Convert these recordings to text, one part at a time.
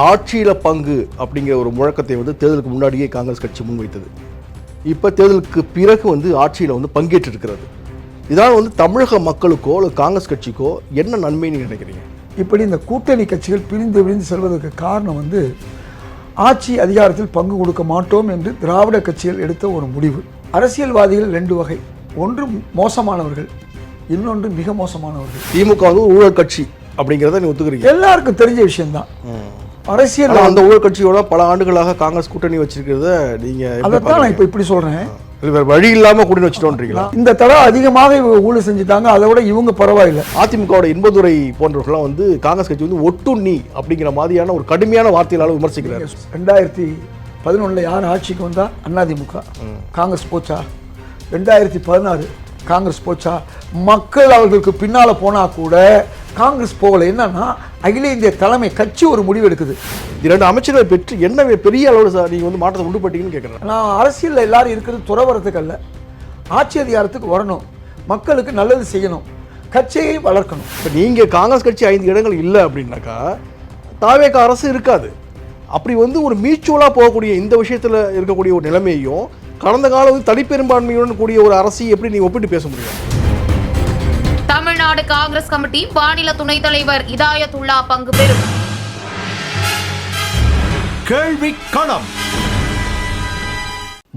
ஆட்சியில் பங்கு அப்படிங்கிற ஒரு முழக்கத்தை வந்து தேர்தலுக்கு முன்னாடியே காங்கிரஸ் கட்சி முன்வைத்தது. இப்போ தேர்தலுக்கு பிறகு வந்து ஆட்சியில் வந்து பங்கேற்றிருக்கிறது. இதனால் வந்து தமிழக மக்களுக்கோ அல்லது காங்கிரஸ் கட்சிக்கோ என்ன நன்மைன்னு நினைக்கிறீங்க? இப்படி இந்த கூட்டணி கட்சிகள் பிரிந்து செல்வதற்கு காரணம் வந்து ஆட்சி அதிகாரத்தில் பங்கு கொடுக்க மாட்டோம் என்று திராவிட கட்சிகள் எடுத்த ஒரு முடிவு. அரசியல்வாதிகள் ரெண்டு வகை, ஒன்று மோசமானவர்கள், இன்னொன்று மிக மோசமானவர்கள். திமுக வந்து ஊழல் கட்சி அப்படிங்கிறத நீ ஒத்துக்கிறீங்க? எல்லாருக்கும் தெரிஞ்ச விஷயம்தான். அரசியல் அந்த ஊழல் கட்சியோட பல ஆண்டுகளாக காங்கிரஸ் கூட்டணி வச்சிருக்கிறத நீங்க அதைத்தான் நான் இப்போ இப்படி சொல்றேன். வழி இல்லாம கூட்டணி வச்சுட்டோன்றீங்களா? இந்த தடவை அதிகமாக ஊழல் செஞ்சுட்டாங்க, அதை விட இவங்க பரவாயில்லை. அதிமுகவோட இன்பதுரை போன்றவர்கள்லாம் வந்து காங்கிரஸ் கட்சி வந்து ஒட்டுண்ணி அப்படிங்கிற மாதிரியான ஒரு கடுமையான வார்த்தைகளால் விமர்சிக்கிறார். 2011 யார் ஆட்சிக்கு வந்தா? அதிமுக. காங்கிரஸ் போச்சா? 2016 காங்கிரஸ் போச்சா? மக்கள் அவர்களுக்கு பின்னால போனா கூட காங்கிரஸ் போகல. என்னன்னா அகில இந்திய தலைமை கட்சி ஒரு முடிவு எடுக்குது. இரண்டு அமைச்சர்களை பெற்று என்ன பெரிய அளவில் நீங்க வந்து மாற்றத்தை உண்டு பண்ணிட்டீங்கன்னு கேட்குறேன். நான் அரசியலில் எல்லாரும் இருக்கிறது துறவரத்துக்கு அல்ல, ஆட்சி அதிகாரத்துக்கு வரணும், மக்களுக்கு நல்லது செய்யணும், கட்சியை வளர்க்கணும். இப்போ நீங்கள் காங்கிரஸ் கட்சி 5 இடங்கள் இல்லை அப்படின்னாக்கா தாவேக அரசு இருக்காது. அப்படி வந்து ஒரு மியூச்சுவலாக போகக்கூடிய இந்த விஷயத்தில் இருக்கக்கூடிய ஒரு நிலைமையையும் கடந்த காலம் வந்து தனிப்பெரும்பான்மையுடன் கூடிய ஒரு அரசை எப்படி நீங்கள் ஒப்பிட்டு பேச முடியும்? தமிழ்நாடு காங்கிரஸ் கமிட்டி மாநில துணைத் தலைவர் இதாயத்துல்லா பங்கு பெறும். கேள்வி களம்.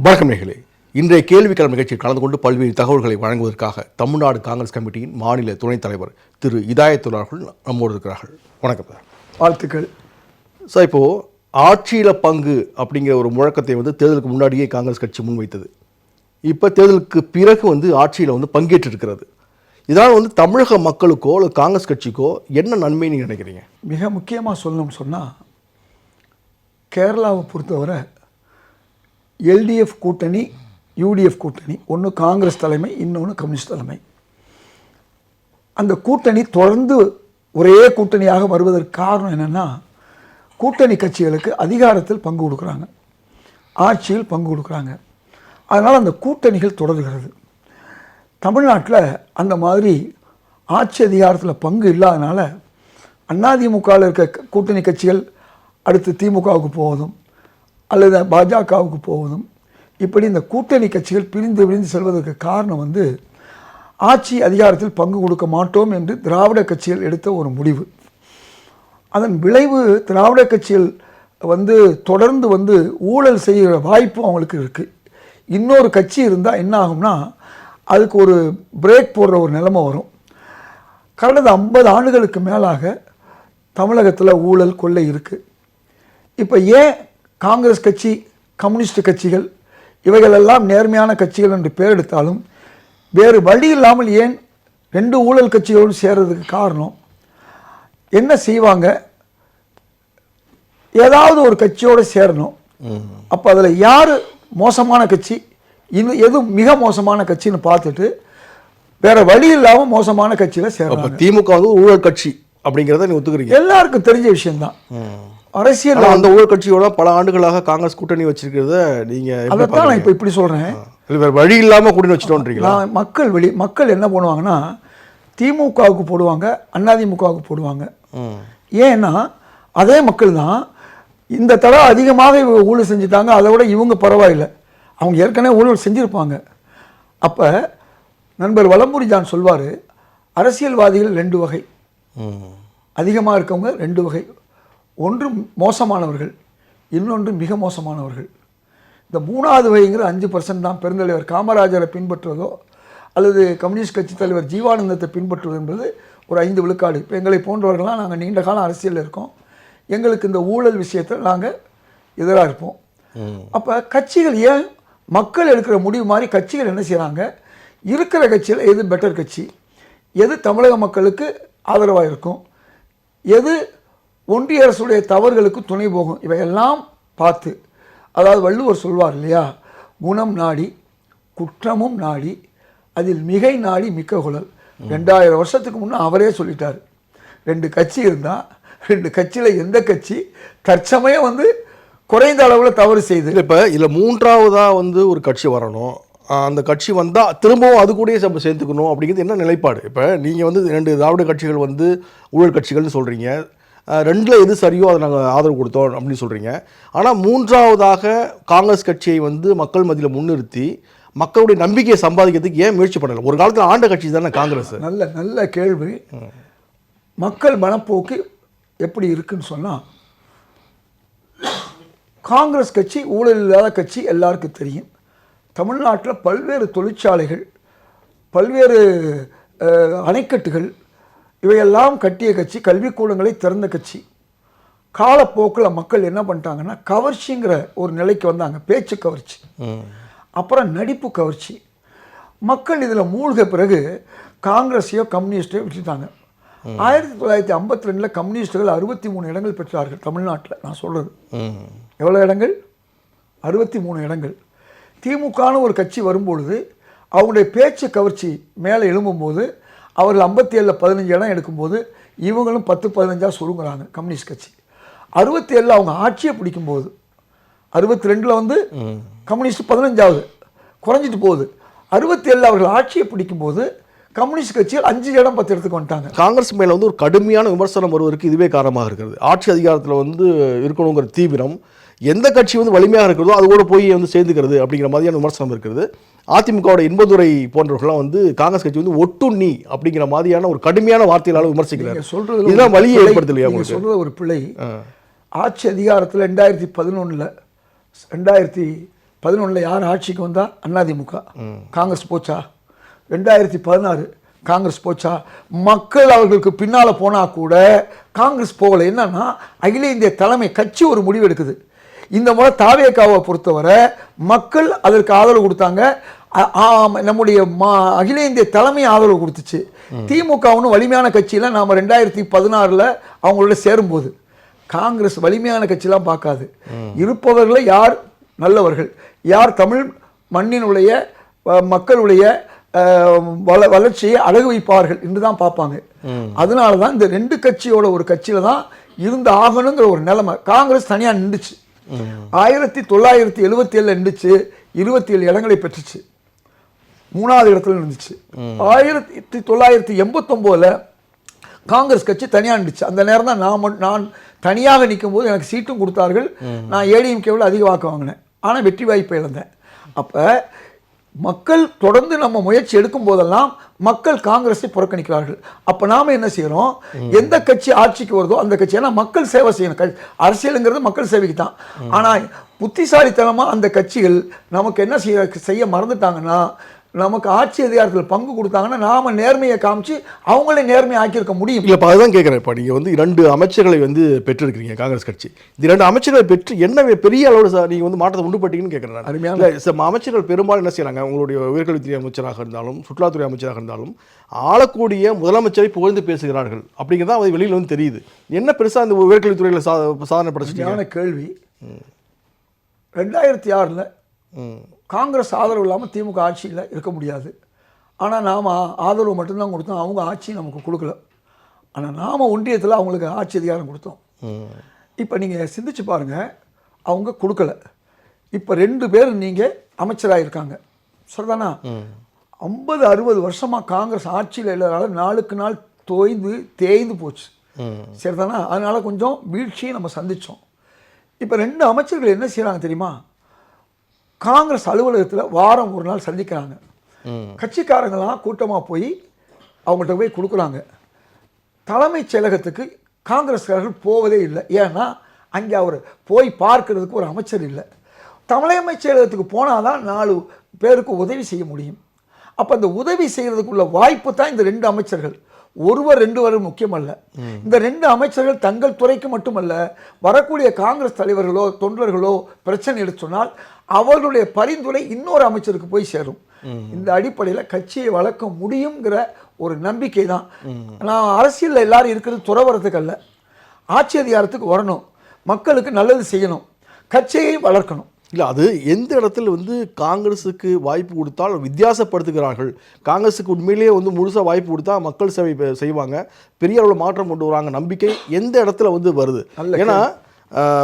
வணக்கம் நேயர்களே, இன்றைய கேள்விக்களம் நிகழ்ச்சியில் கலந்து கொண்டு பல்வேறு தகவல்களை வழங்குவதற்காக தமிழ்நாடு காங்கிரஸ் கமிட்டியின் மாநில துணைத் தலைவர் திரு இதாயத்துல்லா அவர்கள் நம்மோடு இருக்கிறார்கள். வணக்கம் சார். வாழ்த்துக்கள் சார். இப்போது ஆட்சியில் பங்கு அப்படிங்கிற ஒரு முழக்கத்தை வந்து தேர்தலுக்கு முன்னாடியே காங்கிரஸ் கட்சி முன்வைத்தது. இப்போ தேர்தலுக்கு பிறகு வந்து ஆட்சியில் வந்து பங்கேற்றிருக்கிறது. இதனால் வந்து தமிழக மக்களுக்கோ அல்லது காங்கிரஸ் கட்சிக்கோ என்ன நன்மைன்னு நினைக்கிறீங்க? மிக முக்கியமாக சொல்லணும்னு சொன்னால், கேரளாவை பொறுத்தவரை எல்டிஎஃப் கூட்டணி, யூடிஎஃப் கூட்டணி, ஒன்று காங்கிரஸ் தலைமை, இன்னொன்று கம்யூனிஸ்ட் தலைமை. அந்த கூட்டணி தொடர்ந்து ஒரே கூட்டணியாக வருவதற்கு காரணம் என்னென்னா, கூட்டணி கட்சிகளுக்கு அதிகாரத்தில் பங்கு கொடுக்குறாங்க, ஆட்சியில் பங்கு கொடுக்குறாங்க. அதனால் அந்த கூட்டணிகள் தொடர்கிறது. தமிழ்நாட்டில் அந்த மாதிரி ஆட்சி அதிகாரத்தில் பங்கு இல்லாதனால அதிமுகவில் இருக்க கூட்டணி கட்சிகள் அடுத்து திமுகவுக்கு போவதும் அல்லது பாஜகவுக்கு போவதும், இப்படி இந்த கூட்டணி கட்சிகள் பிரிந்து செல்வதற்கு காரணம் வந்து ஆட்சி அதிகாரத்தில் பங்கு கொடுக்க மாட்டோம் என்று திராவிட கட்சிகள் எடுத்த ஒரு முடிவு. அதன் விளைவு திராவிட கட்சிகள் வந்து தொடர்ந்து வந்து ஊழல் செய்கிற வாய்ப்பு அவங்களுக்கு இருக்குது. இன்னொரு கட்சி இருந்தால் என்ன ஆகும்னா, அதுக்கு ஒரு பிரேக் போடுற ஒரு நிலைமை வரும். கடந்த 50 ஆண்டுகளுக்கு மேலாக தமிழகத்தில் ஊழல் கொள்ளை இருக்குது. இப்போ ஏன் காங்கிரஸ் கட்சி, கம்யூனிஸ்ட் கட்சிகள் இவைகளெல்லாம் நேர்மையான கட்சிகள் என்று பெயர் எடுத்தாலும் வேறு வழி இல்லாமல் ஏன் 2 ஊழல் கட்சிகளோடு சேர்றதுக்கு காரணம் என்ன செய்வாங்க? ஏதாவது ஒரு கட்சியோடு சேரணும். அப்போ அதில் யார் மோசமான கட்சி, இன்னும் எது மிக மோசமான கட்சின்னு பார்த்துட்டு வேற வழி இல்லாமல் மோசமான கட்சியில் சேரணும். திமுக வந்து ஊழல் கட்சி அப்படிங்கிறத நீ ஒத்துக்கிறீங்க? எல்லாருக்கும் தெரிஞ்ச விஷயம்தான். அரசியல் அந்த ஊழல் கட்சியோட பல ஆண்டுகளாக காங்கிரஸ் கூட்டணி வச்சிருக்கிறத நீங்க அதைத்தான் நான் இப்போ இப்படி சொல்றேன். வேற வழி இல்லாமல் கூட்டணி வச்சுட்டோன்றீங்களா? மக்கள் என்ன பண்ணுவாங்கன்னா, திமுகவுக்கு போடுவாங்க, அதிமுகவுக்கு போடுவாங்க. ஏன்னா அதே மக்கள் தான் இந்த தடவை அதிகமாக ஊழல் செஞ்சுட்டாங்க, அதை விட இவங்க பரவாயில்லை, அவங்க ஏற்கனவே ஊழல் செஞ்சுருப்பாங்க. அப்போ நண்பர் வலம்புரி ஜான் சொல்வார், அரசியல்வாதிகள் 2 வகை, அதிகமாக இருக்கவங்க 2 வகை, ஒன்று மோசமானவர்கள், இன்னொன்று மிக மோசமானவர்கள். இந்த 3வது வகைங்கிற 5% தான் பெருந்தலைவர் காமராஜரை பின்பற்றுவதோ அல்லது கம்யூனிஸ்ட் கட்சி தலைவர் ஜீவானந்தத்தை பின்பற்றுவது என்பது ஒரு 5 விழுக்காடு. இப்போ எங்களை போன்றவர்கள்லாம் நாங்கள் நீண்ட காலம் அரசியலில் இருக்கோம், எங்களுக்கு இந்த ஊழல் விஷயத்தில் நாங்கள் எதிராக இருப்போம். அப்போ கட்சிகள் ஏன் மக்கள் எடுக்கிற முடிவு மாதிரி கட்சிகள் என்ன செய்கிறாங்க, இருக்கிற கட்சியில் எது பெட்டர் கட்சி, எது தமிழக மக்களுக்கு ஆதரவாக இருக்கும், எது ஒன்றிய அரசுடைய தவறுகளுக்கு துணை போகும், இவையெல்லாம் பார்த்து, அதாவது வள்ளுவர் சொல்வார் இல்லையா, குணம் நாடி குற்றமும் நாடி அதில் மிகை நாடி மிக்க குழல். 2000 வருஷத்துக்கு முன்னே அவரே சொல்லிட்டார். 2 கட்சி இருந்தால் 2 கட்சியில் எந்த கட்சி தற்சமயம் வந்து குறைந்த அளவில் தவறு செய்து, இப்போ இதில் 3வதாக வந்து ஒரு கட்சி வரணும், அந்த கட்சி வந்தால் திரும்பவும் அது கூடயே சேர்த்துக்கணும் அப்படிங்கிறது என்ன நிலைப்பாடு? இப்போ நீங்கள் வந்து 2 திராவிட கட்சிகள் வந்து ஊழல் கட்சிகள்னு சொல்கிறீங்க, ரெண்டில் எது சரியோ அதை நாங்கள் ஆதரவு கொடுத்தோம் அப்படின்னு சொல்கிறீங்க. ஆனால் மூன்றாவதாக காங்கிரஸ் கட்சியை வந்து மக்கள் மத்தியில் முன்னிறுத்தி மக்களுடைய நம்பிக்கையை சம்பாதிக்கிறதுக்கு ஏன் முயற்சி பண்ணலை? ஒரு காலத்தில் ஆண்ட கட்சி தானே காங்கிரஸ். நல்ல நல்ல கேள்வி. மக்கள் மனப்போக்கு எப்படி இருக்குன்னு சொன்னால், காங்கிரஸ் கட்சி ஊழல் இல்லாத கட்சி எல்லாருக்கும் தெரியும். தமிழ்நாட்டில் பல்வேறு தொழிற்சாலைகள், பல்வேறு அணைக்கட்டுகள் இவையெல்லாம் கட்டிய கட்சி, கல்விக்கூடங்களை திறந்த கட்சி. காலப்போக்கில் மக்கள் என்ன பண்ணிட்டாங்கன்னா கவர்ச்சிங்கிற ஒரு நிலைக்கு வந்தாங்க. பேச்சு கவர்ச்சி, அப்புறம் நடிப்பு கவர்ச்சி. மக்கள் இதில் மூழ்க பிறகு காங்கிரஸையோ கம்யூனிஸ்டையோ விட்டுட்டாங்க. 1952 கம்யூனிஸ்டுகள் 63 இடங்கள் பெற்றார்கள் தமிழ்நாட்டில். நான் சொல்கிறது எவ்வளோ இடங்கள்? 63 இடங்கள். திமுகன்னு ஒரு கட்சி வரும்பொழுது அவங்களுடைய பேச்சு கவர்ச்சி மேலே எழும்பும்போது அவர்கள் 57 15 இடம் எடுக்கும்போது இவங்களும் 10-15 சுருங்குறாங்க கம்யூனிஸ்ட் கட்சி. 67 அவங்க ஆட்சியை பிடிக்கும்போது, 62 வந்து கம்யூனிஸ்ட் 15வது குறைஞ்சிட்டு போகுது. 67 அவர்கள் ஆட்சியை பிடிக்கும்போது கம்யூனிஸ்ட் கட்சிகள் 5 இடம் 10 இடத்துக்கு வந்துட்டாங்க. காங்கிரஸ் மேலே வந்து ஒரு கடுமையான விமர்சனம் வருவதற்கு இதுவே காரணமாக இருக்கிறது. ஆட்சி அதிகாரத்தில் வந்து இருக்கணுங்கிற தீவிரம், எந்த கட்சி வந்து வலிமையாக இருக்கிறதோ அது கூட போய் வந்து சேர்ந்துக்கிறது அப்படிங்கிற மாதிரியான விமர்சனம் இருக்கிறது. அதிமுகவோட இன்பதுரை போன்றவர்கள்லாம் வந்து காங்கிரஸ் கட்சி வந்து ஒட்டுண்ணி அப்படிங்கிற மாதிரியான ஒரு கடுமையான வார்த்தைகளால் விமர்சிக்கிறாங்க. சொல்றது இதுதான் வழியை ஏற்படுத்தலையா? சொல்றது ஒரு பிழை. ஆட்சி அதிகாரத்தில் 2011 யார் ஆட்சிக்கு வந்தா? அதிமுக. காங்கிரஸ் போச்சா? 2016 காங்கிரஸ் போச்சா? மக்கள் அவர்களுக்கு பின்னால் போனால் கூட காங்கிரஸ் போகலை. என்னன்னா அகில இந்திய தலைமை கட்சி ஒரு முடிவு எடுக்குது. இந்த முறை தாவேகாவை பொறுத்தவரை மக்கள் அதற்கு ஆதரவு கொடுத்தாங்க. நம்முடைய அகில இந்திய தலைமை ஆதரவு கொடுத்துச்சு. திமுக ஒன்றும் வலிமையான கட்சியில் நாம் 2016 அவங்களோட சேரும்போது காங்கிரஸ் வலிமையான கட்சியெலாம் பார்க்காது. இருப்பவர்களை யார் நல்லவர்கள், யார் தமிழ் மண்ணினுடைய மக்களுடைய வளர்ச்சியை அழகு வைப்பார்கள் என்று தான் பார்ப்பாங்க. அதனால தான் இந்த ரெண்டு கட்சியோட ஒரு கட்சியில் தான் இருந்து ஆகணுங்கிற ஒரு நிலைமை. காங்கிரஸ் தனியாக நின்றுச்சு. 1977 நின்றுச்சு, 27 இடங்களை பெற்றுச்சு, 3வது இடத்துல இருந்துச்சு. 1989 காங்கிரஸ் கட்சி தனியாக நின்றுச்சு. அந்த நேரம் தான் நான் தனியாக நிற்கும் போது எனக்கு சீட்டும் கொடுத்தார்கள். நான் ஏடிஎம்கேவில் அதிக வாக்கு வாங்கினேன், ஆனால் வெற்றி வாய்ப்பை இழந்தேன். அப்போ மக்கள் தொடர்ந்து நம்ம முயற்சி எடுக்கும் போதெல்லாம் மக்கள் காங்கிரஸை புறக்கணிக்கிறார்கள். அப்போ நாம் என்ன செய்கிறோம்? எந்த கட்சி ஆட்சிக்கு வருதோ அந்த கட்சி, ஏன்னா மக்கள் சேவை செய்யணும். அரசியலுங்கிறது மக்கள் சேவைக்கு தான். ஆனால் புத்திசாலித்தனமாக அந்த கட்சிகள் நமக்கு என்ன செய்ய மறந்துட்டாங்கன்னா, நமக்கு ஆட்சி அதிகாரத்தில் பங்கு கொடுத்தாங்கன்னா நாம் நேர்மையை காமிச்சு அவங்களே நேர்மையை ஆக்கியிருக்க முடியும். இல்லை, இப்போ அதுதான் கேட்குறேன். இப்போ நீங்கள் வந்து 2 அமைச்சர்களை வந்து பெற்றிருக்கிறீங்க காங்கிரஸ் கட்சி. இந்த 2 அமைச்சர்களை பெற்று என்ன பெரிய அளவில் நீங்கள் வந்து மாற்றத்தை உண்டு பண்ணிட்டீங்கன்னு கேட்குறேன். அருமையான அமைச்சர்கள் பெரும்பாலும் என்ன செய்கிறாங்க? உங்களுடைய உயர்கல்வித்துறை அமைச்சராக இருந்தாலும் சுற்றுலாத்துறை அமைச்சராக இருந்தாலும் ஆளக்கூடிய முதலமைச்சரை புகழ்ந்து பேசுகிறார்கள் அப்படிங்கிறதா அது வெளியில் வந்து தெரியுது. என்ன பெருசாக இந்த உயர்கல்வித்துறையில் சாதனை படைச்சிட்டாங்க? கேள்வி. 2006 காங்கிரஸ் ஆதரவு இல்லாமல் திமுக ஆட்சியில் இருக்க முடியாது. ஆனால் நாம் ஆதரவு மட்டும்தான் கொடுத்தோம், அவங்க ஆட்சி நமக்கு கொடுக்கல. ஆனால் நாம் ஒன்றியத்தில் அவங்களுக்கு ஆட்சி அதிகாரம் கொடுத்தோம். இப்போ நீங்கள் சிந்திச்சு பாருங்கள், அவங்க கொடுக்கல. இப்போ 2 பேர் நீங்கள் அமைச்சராக இருக்காங்க, சரிதானா? 50-60 வருஷமாக காங்கிரஸ் ஆட்சியில் இல்லாதனால நாளுக்கு நாள் தேய்ந்து போச்சு, சரிதானா? அதனால் கொஞ்சம் வீழ்ச்சியை நம்ம சந்தித்தோம். இப்போ 2 அமைச்சர்கள் என்ன செய்கிறாங்க தெரியுமா? காங்கிரஸ் அலுவலகத்தில் வாரம் ஒரு நாள் சந்திக்கிறாங்க. கட்சிக்காரங்களாம் கூட்டமாக போய் அவங்கள்ட்ட போய் கொடுக்குறாங்க. தலைமைச் செயலகத்துக்கு காங்கிரஸ்காரர்கள் போவதே இல்லை. ஏன்னா அங்கே அவர் போய் பார்க்கறதுக்கு ஒரு அமைச்சர் இல்லை. தலைமைச் செயலகத்துக்கு போனால் தான் 4 பேருக்கு உதவி செய்ய முடியும். அப்போ அந்த உதவி செய்கிறதுக்குள்ள வாய்ப்பு தான் இந்த 2 அமைச்சர்கள். ஒருவர் 2 முக்கியமல்ல. இந்த 2 அமைச்சர்கள் தங்கள் துறைக்கு மட்டுமல்ல, வரக்கூடிய காங்கிரஸ் தலைவர்களோ தொண்டர்களோ பிரச்சனை எடுத்து சொன்னால் அவர்களுடைய பரிந்துரை இன்னொரு அமைச்சருக்கு போய் சேரும். இந்த அடிப்படையில் கட்சியை வளர்க்க முடியுங்கிற ஒரு நம்பிக்கை தான். நான் அரசியலில் எல்லாரும் இருக்கிறது துறவரத்துக்கு அல்ல, ஆட்சி அதிகாரத்துக்கு வரணும், மக்களுக்கு நல்லது செய்யணும், கட்சியை வளர்க்கணும். இல்லை, அது எந்த இடத்துல வந்து காங்கிரஸுக்கு வாய்ப்பு கொடுத்தால் வித்தியாசப்படுத்துகிறார்கள், காங்கிரஸுக்கு உண்மையிலேயே வந்து முழுசாக வாய்ப்பு கொடுத்தா மக்கள் சேவை செய்வாங்க, பெரிய அளவில் மாற்றம் கொண்டு வராங்க நம்பிக்கை எந்த இடத்துல வந்து வருது? ஏன்னா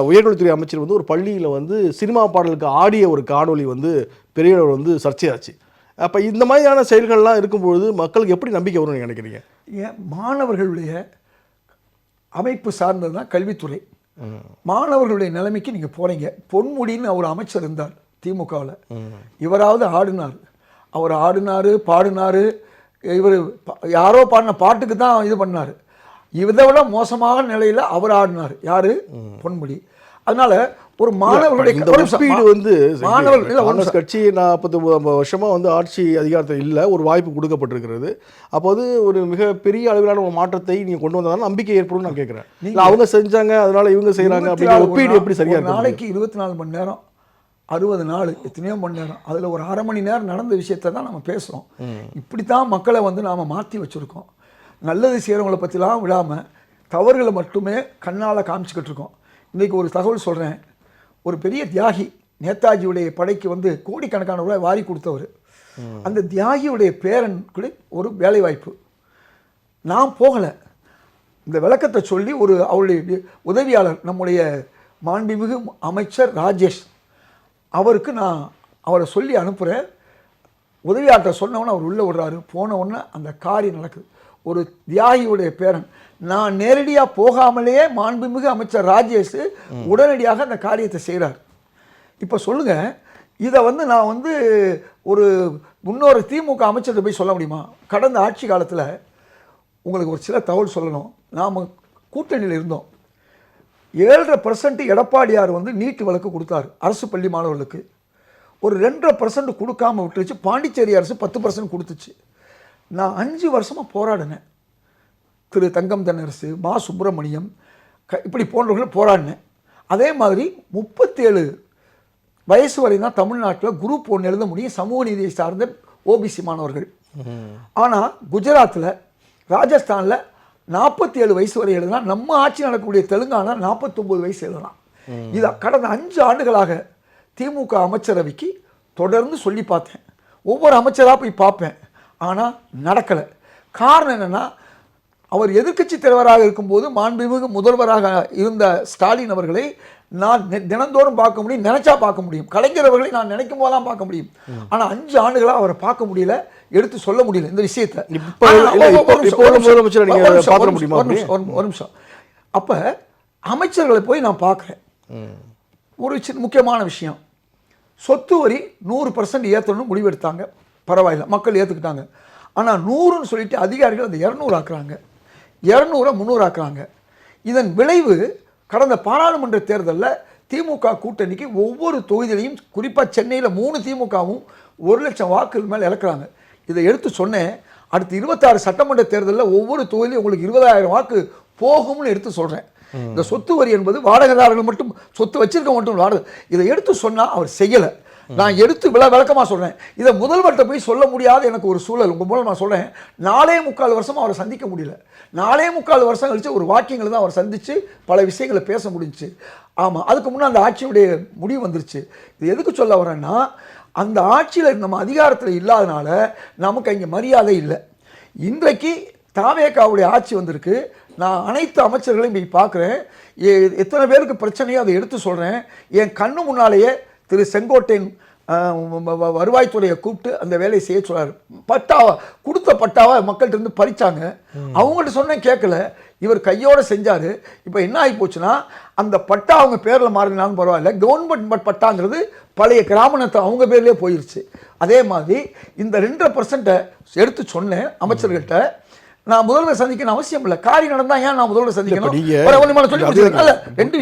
உயர்கல்வித்துறை அமைச்சர் வந்து ஒரு பள்ளியில் வந்து சினிமா பாடலுக்கு ஆடிய ஒரு காணொலி வந்து பெரிய அளவில் வந்து சர்ச்சையாச்சு. அப்போ இந்த மாதிரியான செயல்கள்லாம் இருக்கும்பொழுது மக்களுக்கு எப்படி நம்பிக்கை வரும்னு நினைக்கிறீங்க? ஏன் மாணவர்களுடைய அமைப்பு சார்ந்தது தான் கல்வித்துறை. மாணவர்களுடைய நிலைமைக்கு நீங்கள் போகிறீங்க. பொன்முடின்னு ஒரு அமைச்சர் இருந்தார் திமுகவில். இவராவது ஆடினார், அவர் ஆடினார் பாடினார். இவர் யாரோ பாடின பாட்டுக்கு தான் இது பண்ணார். இதை விட மோசமான நிலையில் அவர் ஆடினார். யார்? பொன்முடி. அதனால ஒரு மாணவர்களுடைய ஒப்பீடு வந்து காங்கிரஸ் கட்சி 49 வருஷமா வந்து ஆட்சி அதிகாரத்தில் இல்லை, ஒரு வாய்ப்பு கொடுக்கப்பட்டிருக்கிறது. அப்போது ஒரு மிக பெரிய அளவிலான ஒரு மாற்றத்தை நீங்க கொண்டு வந்ததால நம்பிக்கை ஏற்படும் நான் கேட்கிறேன். அவங்க செஞ்சாங்க அதனால இவங்க செய்யறாங்க அப்படிங்கிற ஒப்பீடு எப்படி சரியா? நாளைக்கு 24 மணி நேரம், 60 நாள், எத்தனையோ மணி நேரம், அதில் ஒரு அரை மணி நேரம் நடந்த விஷயத்தை தான் நம்ம பேசுகிறோம். இப்படித்தான் மக்களை வந்து நாம் மாற்றி வச்சுருக்கோம். நல்லது செய்கிறவங்களை பற்றிலாம் விடாமல் தவறுகளை மட்டுமே கண்ணால் காமிச்சிக்கிட்டு இருக்கோம். இன்றைக்கி ஒரு தகவல் சொல்கிறேன். ஒரு பெரிய தியாகி நேதாஜியுடைய படைக்கு வந்து கோடிக்கணக்கான ரூபாய் வாரி கொடுத்தவர். அந்த தியாகியுடைய பேரனுக்கு ஒரு வேலை வாய்ப்பு. நான் போகலை. இந்த விளக்கத்தை சொல்லி அவருடைய உதவியாளர் நம்முடைய மாண்புமிகு அமைச்சர் ராஜேஷ் அவருக்கு நான் அவரை சொல்லி அனுப்புகிறேன். உதவியாளர் சொன்னவொன்னே அவர் உள்ளே விடுறாரு. போன உடனே அந்த காரியம் நடக்குது. ஒரு தியாகியுடைய பேரன். நான் நேரடியாக போகாமலேயே மாண்புமிகு அமைச்சர் ராஜேஷ் உடனடியாக அந்த காரியத்தை செய்கிறார். இப்போ சொல்லுங்கள், இதை வந்து நான் வந்து ஒரு இன்னொரு திமுக அமைச்சர்கிட்ட போய் சொல்ல முடியுமா? கடந்த ஆட்சி காலத்தில் உங்களுக்கு ஒரு சில தகவல் சொல்லணும். நாம் கூட்டணியில் இருந்தோம். 7.5% எடப்பாடியார் வந்து நீட்டு வழக்கு கொடுத்தார் அரசு பள்ளி மாணவர்களுக்கு. ஒரு 2.5% கொடுக்காமல் விட்டுருச்சு. பாண்டிச்சேரி அரசு 10% கொடுத்துச்சு. நான் 5 வருஷமாக போராடினேன். திரு தங்கம் தென்னரசு, மா சுப்பிரமணியம் இப்படி போன்றவர்கள் போராடினேன். அதே மாதிரி 37 வயசு வரை தான் தமிழ்நாட்டில் குரூப் 1 எழுத முடியும் சமூக நீதியை சார்ந்த ஓபிசி மாணவர்கள். ஆனால் குஜராத்தில், ராஜஸ்தானில் 47 வயசு வரை எழுதலாம். நம்ம ஆட்சி நடக்கக்கூடிய தெலுங்கானா 49 வயசு எழுதலாம். இதை கடந்த 5 ஆண்டுகளாக திமுக அமைச்சரவைக்கு தொடர்ந்து சொல்லி பார்த்தேன். ஒவ்வொரு அமைச்சராக போய் பார்ப்பேன். ஆனால் நடக்கலை. காரணம் என்னென்னா, அவர் எதிர்க்கட்சி தலைவராக இருக்கும்போது மாண்புமிகு முதல்வராக இருந்த ஸ்டாலின் அவர்களை நான் தினந்தோறும் பார்க்க முடியும், நினைச்சா பார்க்க முடியும். கலைஞர் அவர்களை நான் நினைக்கும் போதெல்லாம் பார்க்க முடியும். ஆனால் 5 ஆண்டுகளாக அவரை பார்க்க முடியல, எடுத்து சொல்ல முடியல இந்த விஷயத்தை. ஒரு நிமிஷம். அப்போ அமைச்சர்களை போய் நான் பார்க்குறேன். ஒரு முக்கியமான விஷயம், சொத்து வரி 100% ஏற்றணும்னு முடிவெடுத்தாங்க. பரவாயில்ல, மக்கள் ஏற்றுக்கிட்டாங்க. ஆனால் 100ன்னு சொல்லிட்டு அதிகாரிகள் அந்த 200 ஆக்குறாங்க, 200 300 ஆக்குறாங்க. இதன் விளைவு கடந்த பாராளுமன்ற தேர்தலில் திமுக கூட்டணிக்கு ஒவ்வொரு தொகுதியிலையும், குறிப்பாக சென்னையில் 3 திமுகவும் 1 லட்சம் வாக்குகள் மேலே இழக்கிறாங்க. இதை எடுத்து சொன்னேன். அடுத்து 26 சட்டமன்ற தேர்தலில் ஒவ்வொரு தொகுதியிலும் உங்களுக்கு 20,000 வாக்கு போகும்னு எடுத்து சொல்கிறேன். இந்த சொத்து வரி என்பது வாடகைதாரர்கள் மட்டும், சொத்து வச்சிருக்க மட்டும் வாடகை. இதை எடுத்து சொன்னால் அவர் செய்யலை. நான் எடுத்து விளக்கமாக சொல்கிறேன். இதை முதல்வர்கிட்ட போய் சொல்ல முடியாத எனக்கு ஒரு சூழல். உங்கள் மூலம் நான் சொல்கிறேன். 4.25 வருஷமாக அவரை சந்திக்க முடியல. 4.25 வருஷம் கழித்து ஒரு வாக்கியங்களை தான் அவர் சந்தித்து பல விஷயங்களை பேச முடிஞ்சிச்சு. ஆமாம், அதுக்கு முன்னே அந்த ஆட்சியுடைய முடிவு வந்துருச்சு. இது எதுக்கு சொல்ல வரேன்னா, அந்த ஆட்சியில் நம்ம அதிகாரத்தில் இல்லாதனால நமக்கு இங்கே மரியாதை இல்லை. இன்றைக்கு தாவேகாவுடைய ஆட்சி வந்திருக்கு. நான் அனைத்து அமைச்சர்களையும் போய் பார்க்குறேன். எத்தனை பேருக்கு பிரச்சனையோ அதை எடுத்து சொல்கிறேன். என் கண்ணு முன்னாலேயே திரு செங்கோட்டையன் வருவாய்த்துறையை கூப்பிட்டு அந்த வேலையை செய்ய சொல்கிறார். பட்டாவை கொடுத்த பட்டாவை மக்கள்கிட்ட இருந்து பறித்தாங்க. அவங்கள்ட்ட சொன்னேன், கேட்கல. இவர் கையோடு செஞ்சார். இப்போ என்ன ஆகி போச்சுன்னா, அந்த பட்டா அவங்க பேரில் மாறினாலும் பரவாயில்ல, கவர்மெண்ட் பட்டாங்கிறது பழைய கிராமணத்தை அவங்க பேர்லேயே போயிடுச்சு. அதே மாதிரி இந்த 2.5% எடுத்து சொன்னேன் அமைச்சர்கள்ட்ட. நான் முதல்வர் சந்திக்கணும் அவசியம் இல்லை. காரியம் நடந்தா ஏன் நான் முதல்வர் சந்திக்கணும்? ரெண்டு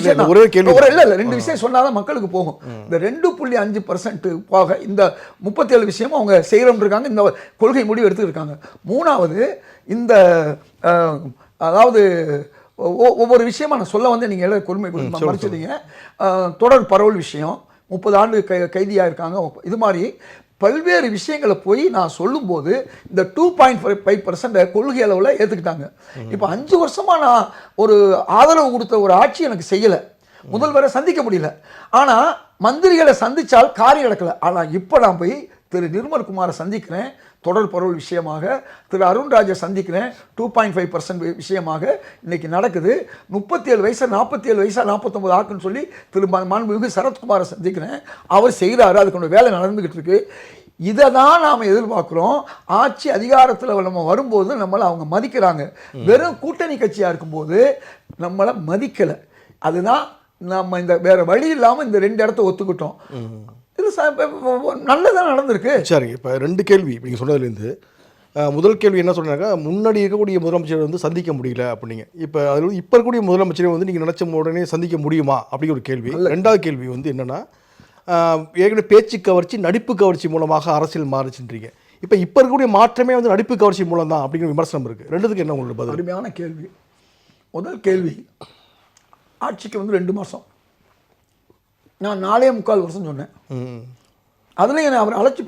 விஷயம் சொன்னாதான் மக்களுக்கு போகும். இந்த 2.5% போக இந்த 37 விஷயமும் அவங்க செய்யறோம் இருக்காங்க. இந்த கொள்கை முடிவு எடுத்துருக்காங்க. 3வது, இந்த அதாவது ஒவ்வொரு விஷயமா நான் சொல்ல வந்து நீங்க கொடுமை மறைச்சிட்டீங்க. தொடர் பரவல் விஷயம், 30 ஆண்டு கைதியாக இருக்காங்க. இது மாதிரி பல்வேறு விஷயங்களை போய் நான் சொல்லும்போது இந்த 2.5% கொள்கை அளவில் ஏற்றுக்கிட்டாங்க. இப்போ 5 வருஷமாக நான் ஒரு ஆதரவு கொடுத்த ஒரு ஆட்சி எனக்கு செய்யலை. முதல்வரை சந்திக்க முடியல. ஆனால் மந்திரிகளை சந்தித்தால் காரியம் நடக்கலை. ஆனால் இப்போ நான் போய் திரு நிர்மல்குமாரை சந்திக்கிறேன் தொடர் பரவல் விஷயமாக, திரு அருண்ராஜை சந்திக்கிறேன் 2.5% விஷயமாக. இன்னைக்கு நடக்குது. 37 வயசா 47 வயசா 49 ஆக்குன்னு சொல்லி திரு மாண்புமிகு சரத்குமாரை சந்திக்கிறேன். அவர் செய்கிறாரு, அதுக்கு வேலை நடந்துக்கிட்டு இருக்கு. இதை தான் நாம் எதிர்பார்க்குறோம். ஆட்சி அதிகாரத்தில் நம்ம வரும்போது நம்மளை அவங்க மதிக்கிறாங்க. வெறும் கூட்டணி கட்சியாக இருக்கும்போது நம்மளை மதிக்கலை. அதுதான் நம்ம இந்த வேற வழி இல்லாமல் இந்த 2 இடத்த ஒத்துக்கிட்டோம். இது நல்லதாக நடந்திருக்கு. சரி, இப்போ 2 கேள்வி இப்போ நீங்கள் சொன்னதுலேருந்து முதல் கேள்வி என்ன சொன்னாக்கா, முன்னாடி இருக்கக்கூடிய முதலமைச்சரை வந்து சந்திக்க முடியல அப்படிங்க. இப்போ அதில் வந்து இப்போ இருக்கக்கூடிய முதலமைச்சரை வந்து நீங்கள் நினச்ச உடனே சந்திக்க முடியுமா அப்படிங்கிற ஒரு கேள்வி. 2வது கேள்வி வந்து என்னென்னா, ஏற்கனவே பேச்சு கவர்ச்சி நடிப்பு கவர்ச்சி மூலமாக அரசியல் மாறுச்சுன்றீங்க. இப்போ இருக்கக்கூடிய மாற்றமே வந்து நடிப்பு கவர்ச்சி மூலம் தான் அப்படிங்கிற விமர்சனம் இருக்குது. 2த்துக்கு என்ன உங்களோட பதில்? அருமையான கேள்வி. முதல் கேள்வி, ஆட்சிக்கு வந்து 2 மாதம், நான் 4.25 வருஷம் சொன்னேன். அதுலேயும் என்னை அவர் அழைச்சி